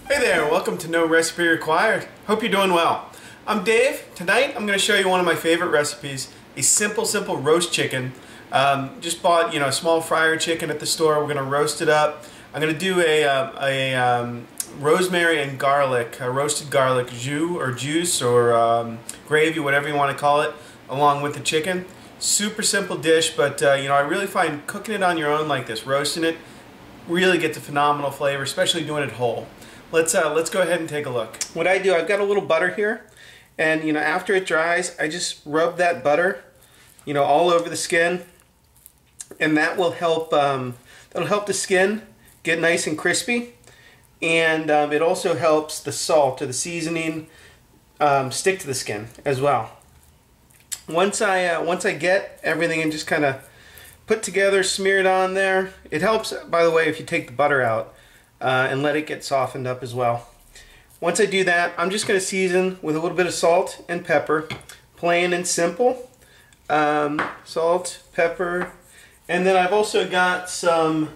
Hey there, welcome to No Recipe Required. Hope you're doing well. I'm Dave. Tonight I'm going to show you one of my favorite recipes, a simple roast chicken. Just bought a small fryer chicken at the store. We're going to roast it up. I'm going to do a rosemary and garlic, roasted garlic jus or juice or gravy, whatever you want to call it, along with the chicken. Super simple dish, but I really find cooking it on your own like this, roasting it, really gets a phenomenal flavor, especially doing it whole. Let's go ahead and take a look. What I do, I've got a little butter here, and after it dries, I just rub that butter, all over the skin, and that will help. That'll help the skin get nice and crispy, and it also helps the salt or the seasoning stick to the skin as well. Once I get everything and just kind of put together, smear it on there. It helps, by the way, if you take the butter out. And let it get softened up as well. Once I do that, I'm just going to season with a little bit of salt and pepper, plain and simple. Salt, pepper, and then I've also got some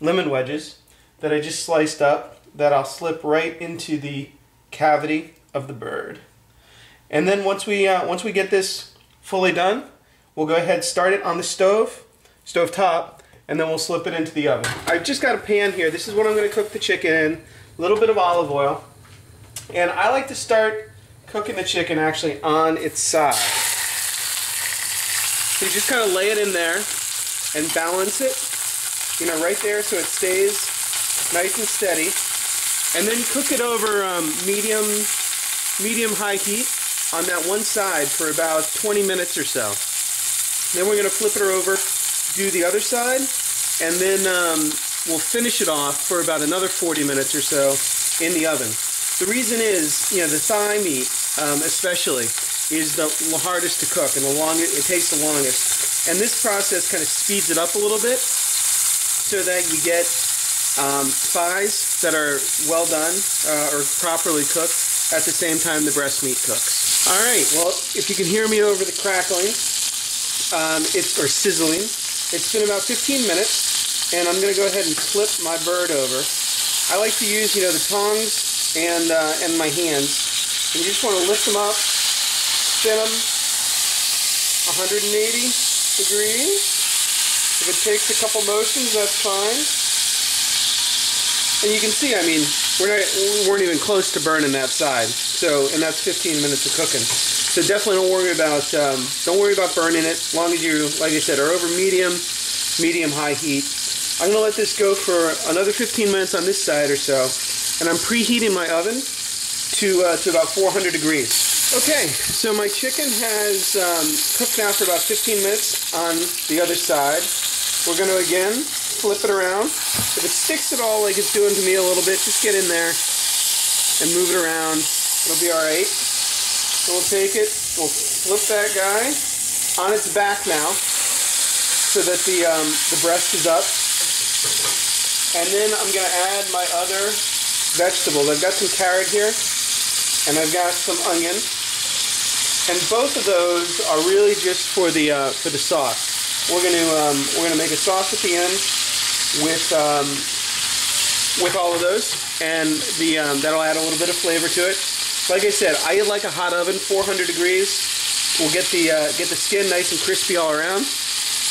lemon wedges that I just sliced up that I'll slip right into the cavity of the bird. And then once we get this fully done, we'll go ahead and start it on the stovetop. And then we'll slip it into the oven. I've just got a pan here. This is what I'm going to cook the chicken in. A little bit of olive oil. And I like to start cooking the chicken actually on its side. So you just kind of lay it in there and balance it, right there so it stays nice and steady. And then cook it over medium-high heat on that one side for about 20 minutes or so. Then we're going to flip it over, do the other side, and then we'll finish it off for about another 40 minutes or so in the oven. The reason is, the thigh meat especially is the hardest to cook and it takes the longest. And this process kind of speeds it up a little bit so that you get thighs that are well done or properly cooked at the same time the breast meat cooks. All right, well, if you can hear me over the crackling, or sizzling. It's been about 15 minutes, and I'm going to go ahead and flip my bird over. I like to use, the tongs and my hands. And you just want to lift them up, spin them 180 degrees. If it takes a couple motions, that's fine. And you can see, we weren't even close to burning that side. So, and that's 15 minutes of cooking. So definitely don't worry about burning it. As long as you, like I said, are over medium-high heat. I'm going to let this go for another 15 minutes on this side or so, and I'm preheating my oven to about 400 degrees. Okay, so my chicken has cooked now for about 15 minutes on the other side. We're going to again flip it around. If it sticks at all like it's doing to me a little bit, just get in there and move it around. It'll be all right. So we'll take it, we'll flip that guy on its back now so that the breast is up. And then I'm going to add my other vegetables. I've got some carrot here and I've got some onion. And both of those are really just for the sauce. We're going to make a sauce at the end with all of those, and that'll add a little bit of flavor to it. Like I said, I like a hot oven, 400 degrees. We'll get the skin nice and crispy all around.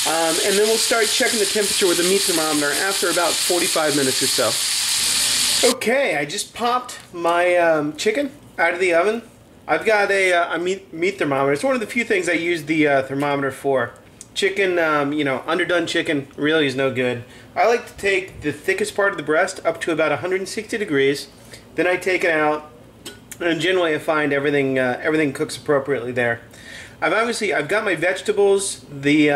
And then we'll start checking the temperature with the meat thermometer after about 45 minutes or so. Okay, I just popped my chicken out of the oven. I've got a meat thermometer. It's one of the few things I use the thermometer for. Chicken, underdone chicken really is no good. I like to take the thickest part of the breast up to about 160 degrees. Then I take it out. And generally I find everything cooks appropriately there. I've got my vegetables, the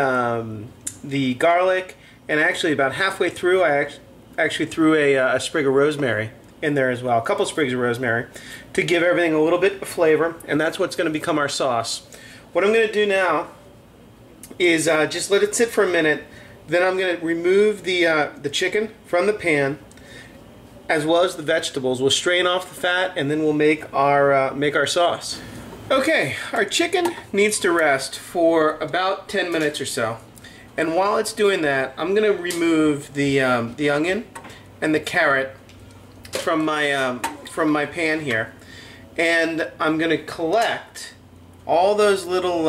garlic, and actually about halfway through I actually threw a sprig of rosemary in there as well, a couple sprigs of rosemary, to give everything a little bit of flavor, and that's what's going to become our sauce. What I'm going to do now is just let it sit for a minute. Then I'm going to remove the chicken from the pan, as well as the vegetables. We'll strain off the fat, and then we'll make our sauce. Okay, our chicken needs to rest for about 10 minutes or so. And while it's doing that, I'm going to remove the onion and the carrot from from my pan here, and I'm going to collect all those little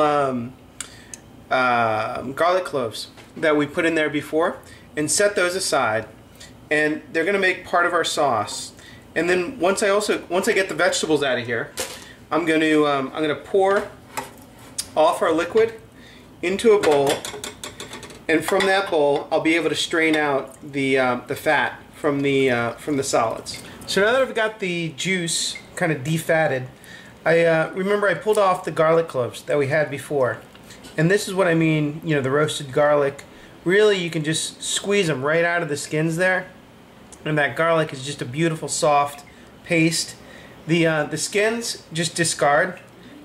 garlic cloves that we put in there before and set those aside, and they're going to make part of our sauce. And then once I get the vegetables out of here, I'm going to pour off our liquid into a bowl, and from that bowl I'll be able to strain out the fat from the solids. So now that I've got the juice kind of defatted, remember I pulled off the garlic cloves that we had before, and this is what I mean, you know, the roasted garlic. Really, you can just squeeze them right out of the skins there, and that garlic is just a beautiful soft paste. The skins just discard,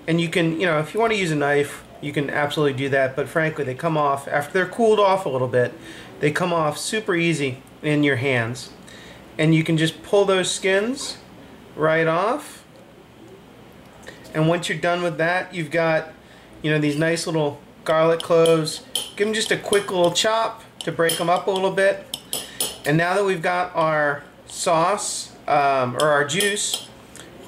and you can, you know, if you want to use a knife, you can absolutely do that, but frankly they come off, after they're cooled off a little bit, they come off super easy in your hands. And you can just pull those skins right off, and once you're done with that, you've got, you know, these nice little garlic cloves. Give them just a quick little chop to break them up a little bit. And now that we've got our sauce, or our juice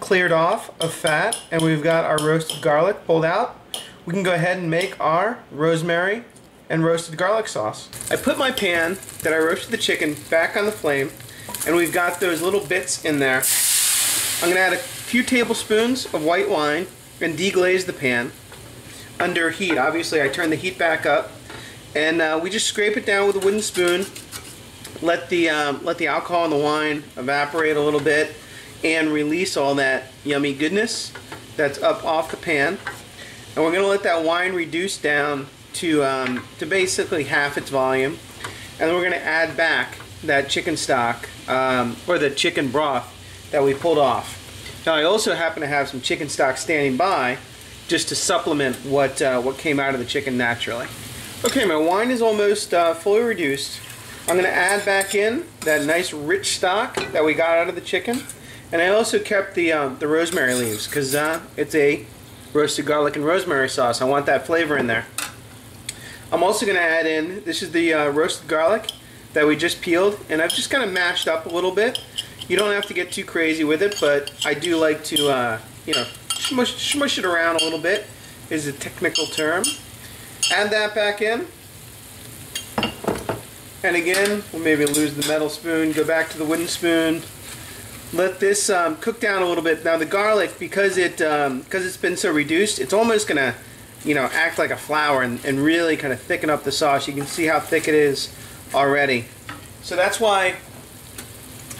cleared off of fat, and we've got our roasted garlic pulled out, we can go ahead and make our rosemary and roasted garlic sauce. I put my pan that I roasted the chicken back on the flame, and we've got those little bits in there. I'm going to add a few tablespoons of white wine and deglaze the pan under heat. Obviously I turn the heat back up, and we just scrape it down with a wooden spoon. Let the alcohol in the wine evaporate a little bit and release all that yummy goodness that's up off the pan. And we're going to let that wine reduce down to basically half its volume. And then we're going to add back that chicken stock, or the chicken broth that we pulled off. Now I also happen to have some chicken stock standing by just to supplement what came out of the chicken naturally. Okay, my wine is almost fully reduced. I'm going to add back in that nice rich stock that we got out of the chicken, and I also kept the rosemary leaves because it's a roasted garlic and rosemary sauce. I want that flavor in there. I'm also going to add in, this is the roasted garlic that we just peeled, and I've just kind of mashed up a little bit. You don't have to get too crazy with it, but I do like to you know, smush it around a little bit is a technical term. Add that back in. And again, we'll maybe lose the metal spoon, go back to the wooden spoon. Let this cook down a little bit. Now the garlic, because it's been so reduced, it's almost gonna, you know, act like a flour and really kind of thicken up the sauce. You can see how thick it is already. So that's why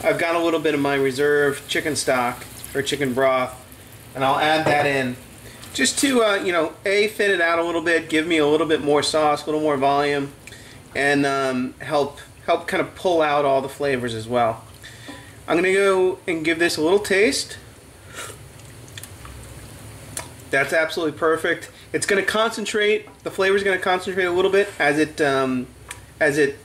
I've got a little bit of my reserve chicken stock or chicken broth, and I'll add that in just to you know, thin it out a little bit, give me a little bit more sauce, a little more volume, and help kind of pull out all the flavors as well. I'm going to go and give this a little taste. That's absolutely perfect. It's going to concentrate, the flavor is going to concentrate a little bit as it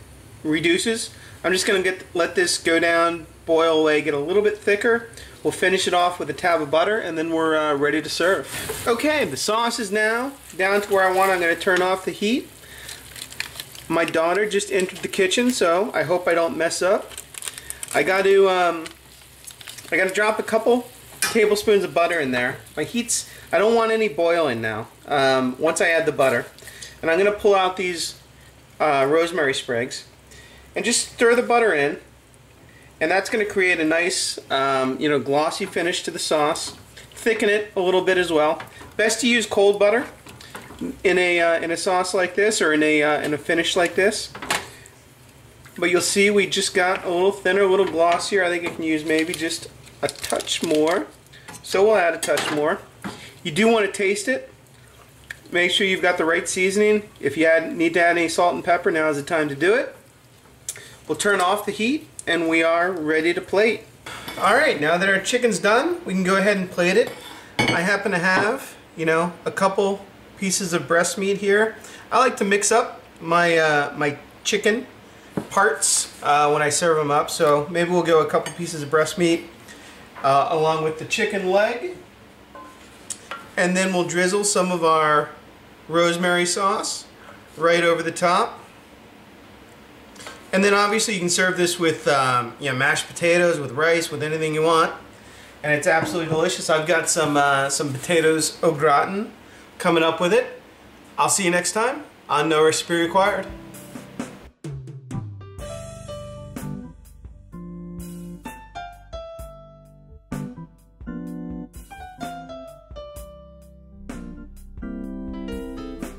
reduces. I'm just going to let this go down, boil away, get a little bit thicker. We'll finish it off with a tab of butter, and then we're ready to serve. Okay, the sauce is now down to where I want. I'm going to turn off the heat. My daughter just entered the kitchen, so I hope I don't mess up. I got to drop a couple tablespoons of butter in there. My heat's, I don't want any boiling now. Once I add the butter, and I'm going to pull out these rosemary sprigs and just stir the butter in, and that's going to create a nice, you know, glossy finish to the sauce. Thicken it a little bit as well. Best to use cold butter in a sauce like this, or in a finish like this. But you'll see we just got a little thinner, a little glossier. I think you can use maybe just a touch more. So we'll add a touch more. You do want to taste it. Make sure you've got the right seasoning. If you need to add any salt and pepper, now is the time to do it. We'll turn off the heat, and we are ready to plate. Alright, now that our chicken's done, we can go ahead and plate it. I happen to have, you know, a couple pieces of breast meat here. I like to mix up my my chicken parts when I serve them up, so maybe we'll go a couple pieces of breast meat along with the chicken leg, and then we'll drizzle some of our rosemary sauce right over the top. And then obviously you can serve this with you know, mashed potatoes, with rice, with anything you want. and it's absolutely delicious. I've got some potatoes au gratin coming up with it. I'll see you next time on No Recipe Required.